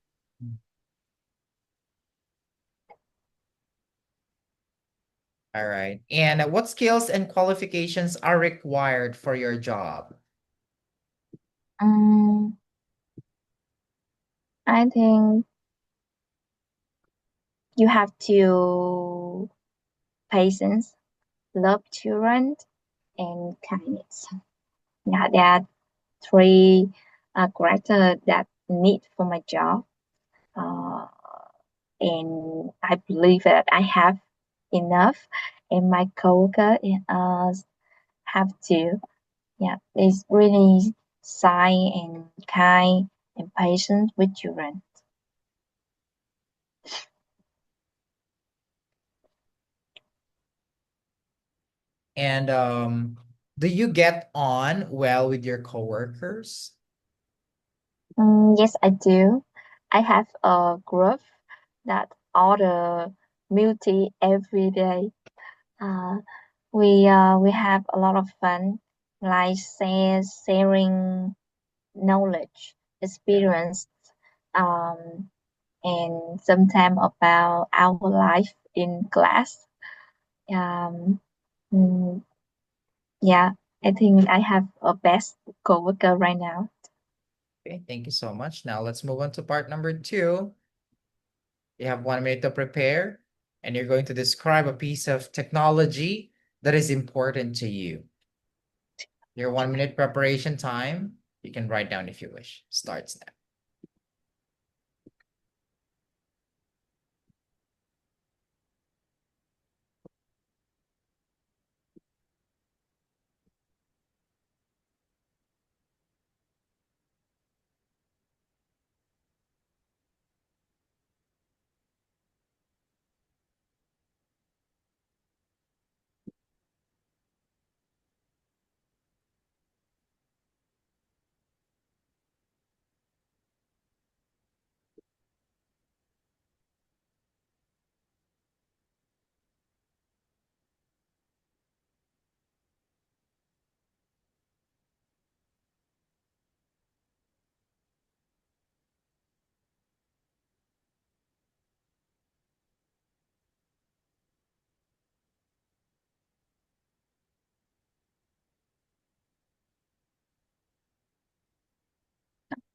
A: All right. And what skills and qualifications are required for your job?
B: Um, I think you have to patience, love children, and kindness. Yeah, there are three characters that need for my job. Uh, and I believe that I have enough, and my coworker have to. Yeah, it's really shy and kind and patient with children.
A: And do you get on well with your coworkers?
B: Yes, I do. I have a group that order milk tea every day. Uh, we have a lot of fun, like sharing knowledge,
A: Yeah.
B: experience, um, and sometimes about our life in class. Um, mm, yeah, I think I have a best coworker right now.
A: Okay, thank you so much. Now let's move on to part number two. You have 1 minute to prepare, and you're going to describe a piece of technology that is important to you. Your 1 minute preparation time, you can write down if you wish. Starts now.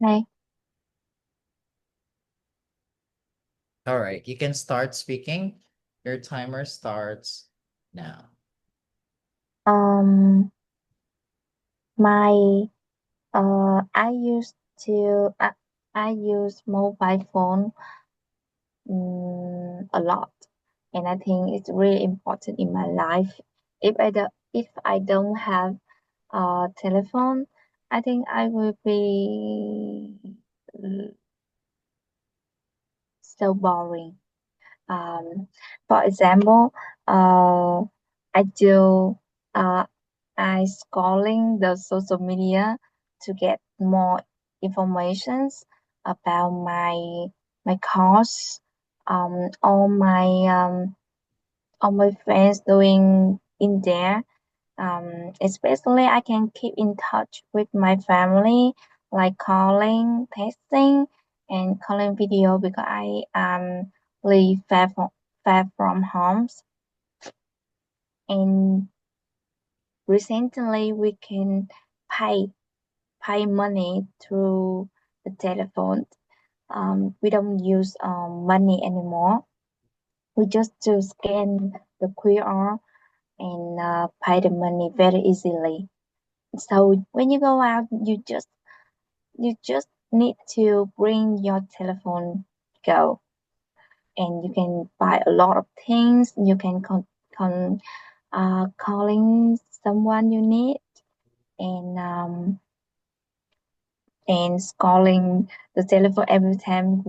B: Okay.
A: All right, you can start speaking. Your timer starts now.
B: Um, my I used to I use mobile phone a lot, and I think it's really important in my life. If I don't have a telephone, I think I will be uh, so boring. Um, for example, I do uh, I scrolling the social media to get more informations about my course, all my friends doing in there. Especially I can keep in touch with my family, like calling, texting, and calling video because I live far from homes. And recently we can pay pay money through the telephone. We don't use money anymore. We just to scan the QR and pay the money very easily. So when you go out, you just need to bring your telephone, go, and you can buy a lot of things. You can calling someone you need, and calling the telephone every time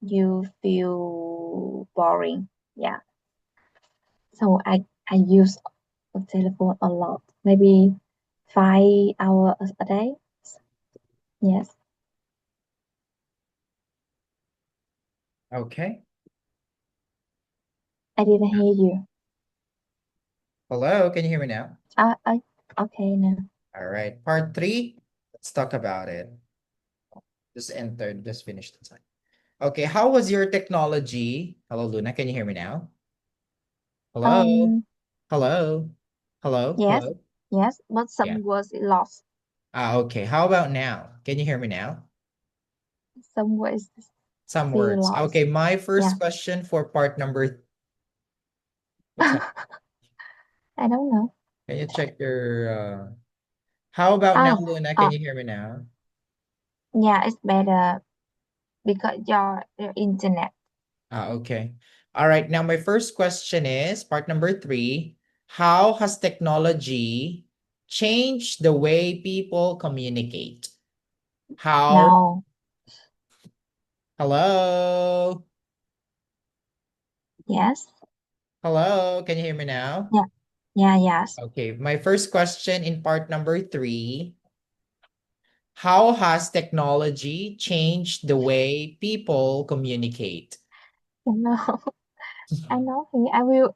B: you feel boring. Yeah. So I use the telephone a lot, maybe 5 hours a day. Yes.
A: Okay.
B: I didn't hear you.
A: Hello, can you hear me now?
B: I okay now.
A: All right. Part three, let's talk about it. Just entered, just finished the time. Okay, how was your technology? Hello, Luna, can you hear me now? Hello?
B: Um
A: Hello? Hello?
B: yes,
A: Hello?
B: yes, but
A: Yeah.
B: some words lost.
A: Okay. How about now? Can you hear me now?
B: Some words
A: Some
B: still
A: words.
B: lost.
A: Okay, my
B: Yeah.
A: first question for part number, what's up?
B: I don't know.
A: Can you check your how about now,
B: Oh,
A: Luna? Can
B: oh,
A: you hear me now?
B: yeah, it's better because your internet.
A: Okay. All right. Now my first question is part number three. How has technology changed the way people communicate? How?
B: No.
A: Hello?
B: Yes.
A: Hello? Can you hear me now?
B: Yeah. Yeah, yes.
A: Okay, my first question in part number 3. How has technology changed the way people communicate?
B: No, I know. I will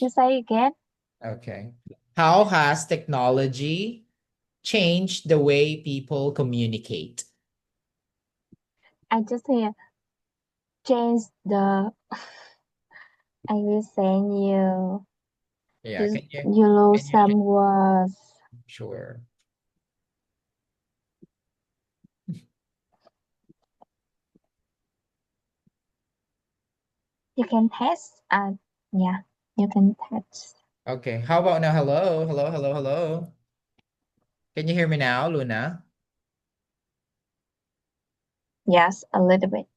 B: you say again.
A: Okay. How has technology changed the way people communicate?
B: I just hear change the. I will send you.
A: Yeah,
B: Just you lose
A: can you share?
B: some words.
A: Sure.
B: You can test. Yeah, you can test.
A: Okay. How about now? Hello, hello, hello, hello. Can you hear me now, Luna?
B: Yes, a little bit.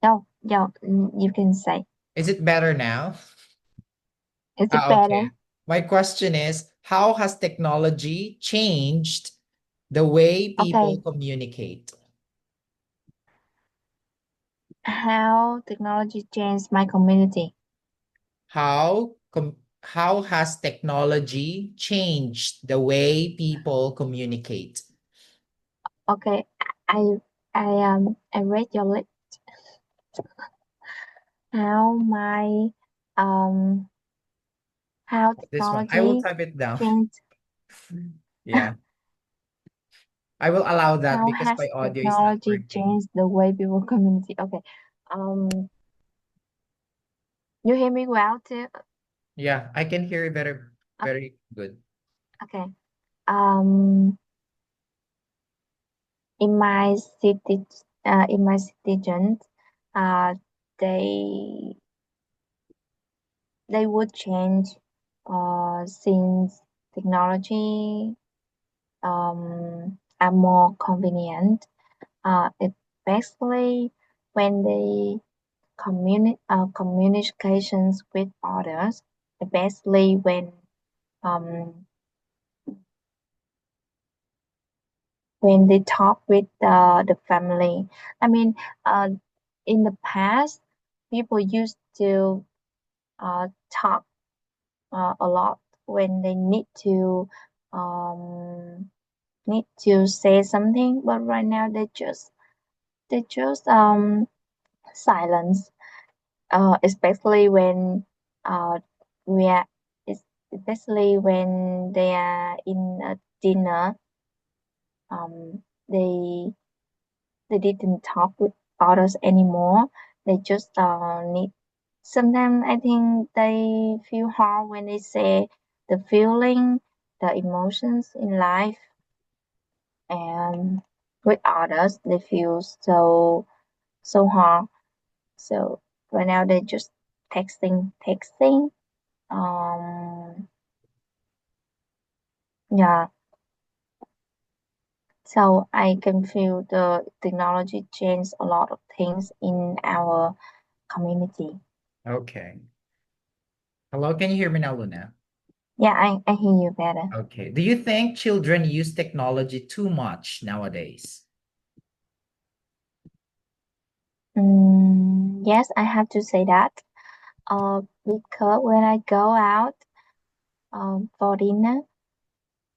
B: No, no, you can say.
A: Is it better now?
B: Is it better?
A: Okay. My question is, how has technology changed the way people
B: Okay.
A: communicate?
B: How technology changed my community?
A: How has technology changed the way people communicate?
B: Okay, I I read your list. How my um how
A: This one. I will
B: technology
A: type it down.
B: changed.
A: Yeah. I will allow that
B: How
A: because my
B: has
A: audio is not
B: technology
A: working.
B: changed the way people communicate? Okay. Um, you hear me well too?
A: Yeah, I can hear you better,
B: O-
A: very good.
B: Okay. Um, in my city, in my citizens, uh, they they would change, since technology are more convenient, especially when they communications with others, especially um, when they talk with the family. I mean, uh, in the past, people used to talk a lot when they um, need to say something, but right now they just silence, especially when uh, we are, especially when they are in a dinner. They didn't talk with others anymore. They just need. Sometimes I think they feel hard when they say the feeling, the emotions in life, and with others they feel so hard. So right now they just texting. Um, yeah. So I can feel the technology changed a lot of things in our community.
A: Okay. Hello, can you hear me now, Luna?
B: Yeah, I hear you better.
A: Okay. Do you think children use technology too much nowadays?
B: Yes, I have to say that. Because when I go out for dinner,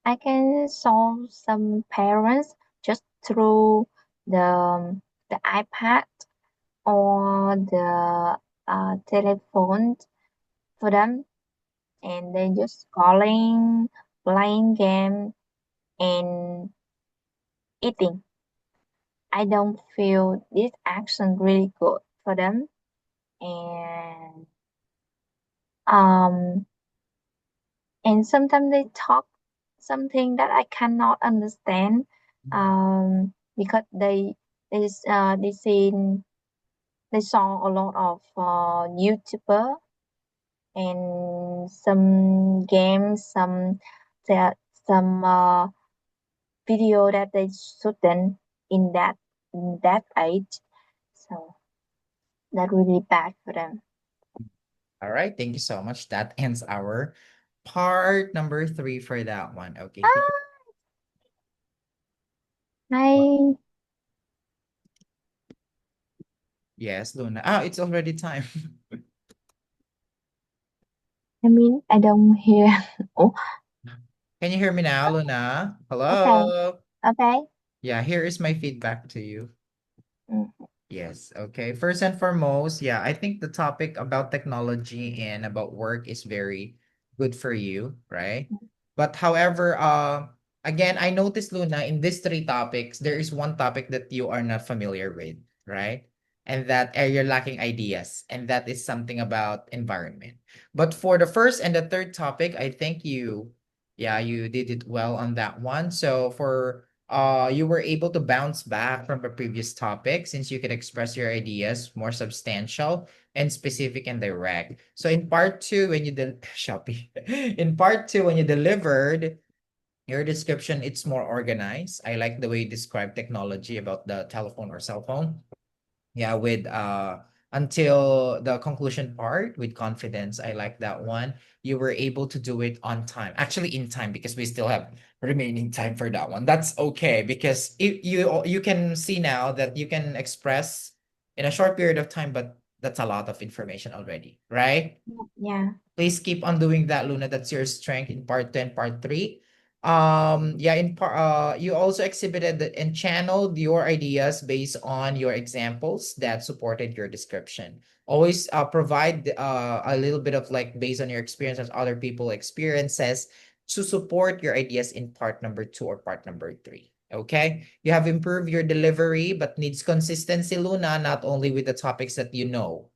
B: I can saw some parents just through the iPad or the telephone for them, and they just calling, playing game, and eating. I don't feel this action really good for them, and um sometimes they talk something that I cannot understand, because they seen they saw a lot of YouTuber and some games, there some video that they shouldn't in that age, so that really bad for them.
A: All right. Thank you so much. That ends our part number 3 for that one. Okay.
B: I
A: Yes, Luna. Ah, it's already time.
B: mean, I don't hear. Oh,
A: Can you hear me now, Luna?
B: okay,
A: Hello?
B: okay.
A: Yeah, here is my feedback to you.
B: Mm,
A: Yes, okay. First and foremost, yeah, I think the topic about technology and about work is very good for you, right? But however, again, I noticed, Luna, in these three topics, there is one topic that you are not familiar with, right? And that you're lacking ideas, and that is something about environment. But for the first and the third topic, I think yeah, you did it well on that one. So for you were able to bounce back from the previous topic since you could express your ideas more substantial and specific and direct. So in part two, when you did Shopee, in part two, when you delivered your description, it's more organized. I like the way you describe technology about the telephone or cell phone. Yeah, with until the conclusion part with confidence. I like that one. You were able to do it on time. Actually in time because we still have remaining time for that one. That's okay because if you can see now that you can express in a short period of time, but that's a lot of information already, right?
B: yeah.
A: Please keep on doing that, Luna. That's your strength in part 2 and part 3. Yeah, in part you also exhibited and channeled your ideas based on your examples that supported your description. Always provide a little bit of like based on your experiences, other people experiences to support your ideas in part number 2 or part number 3. Okay, you have improved your delivery, but needs consistency, Luna, not only with the topics that you know.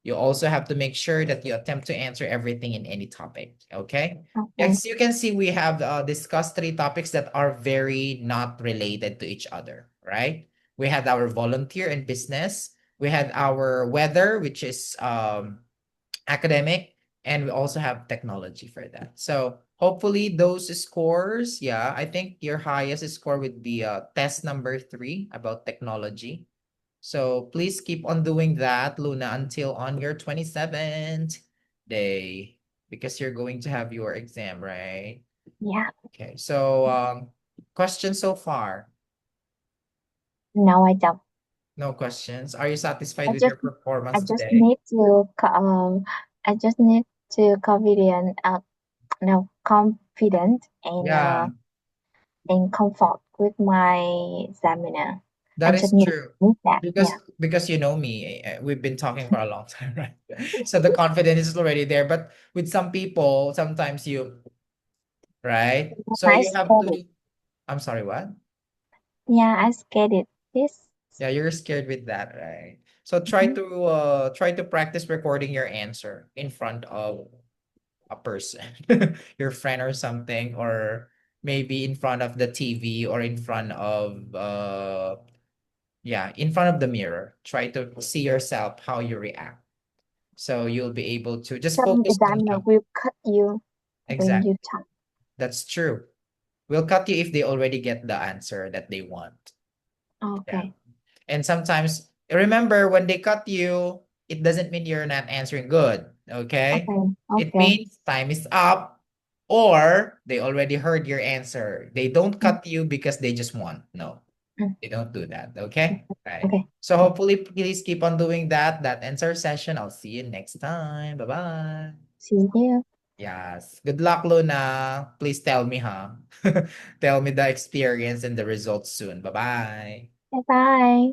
A: You also have to make sure that you attempt to answer everything in any topic. Okay.
B: Okay,
A: As you can see, we have discussed three topics that are very not related to each other, right? We had our volunteer and business. We had our weather, which is academic, and we also have technology for that. So hopefully those scores, yeah, I think your highest score would be test number 3 about technology. So please keep on doing that, Luna, until on your 27th day, because you're going to have your exam, right?
B: yeah.
A: Okay. So questions so far?
B: No, I don't.
A: No questions. Are you satisfied
B: I
A: with
B: just
A: your performance
B: I just
A: today?
B: need to I just need to confident no confident
A: Yeah,
B: and comfort with my examiner. I
A: that
B: just
A: is true.
B: need that. Yeah.
A: Because you know me, we've been talking for a long time, right? So the confidence is already there. But with some people, sometimes you, right? So
B: I
A: you have
B: scared it.
A: to, I'm sorry, what?
B: Yeah, I scared it. This.
A: Yeah, you're scared with that, right? So
B: Mhm.
A: try to practice recording your answer in front of a person, your friend or something, or maybe in front of the TV or in front of yeah, in front of the mirror. Try to see yourself how you react. So you'll be able to just
B: Some
A: focus on
B: examiner
A: that.
B: will cut you when
A: Exactly.
B: you talk.
A: That's true. We'll cut you if they already get the answer that they want. Yeah.
B: Okay.
A: And sometimes remember when they cut you, it doesn't mean you're not answering good. Okay.
B: Okay.
A: It
B: Okay.
A: means time is up or they already heard your answer. They don't
B: Mm,
A: cut you because they just want. No,
B: mm,
A: they don't do that. Okay. Right.
B: okay.
A: So hopefully, please keep on doing that. That ends our session. I'll see you next time. Bye bye.
B: See you.
A: Yes. Good luck, Luna. Please tell me, huh? Tell me the experience and the results soon. Bye bye.
B: Bye bye.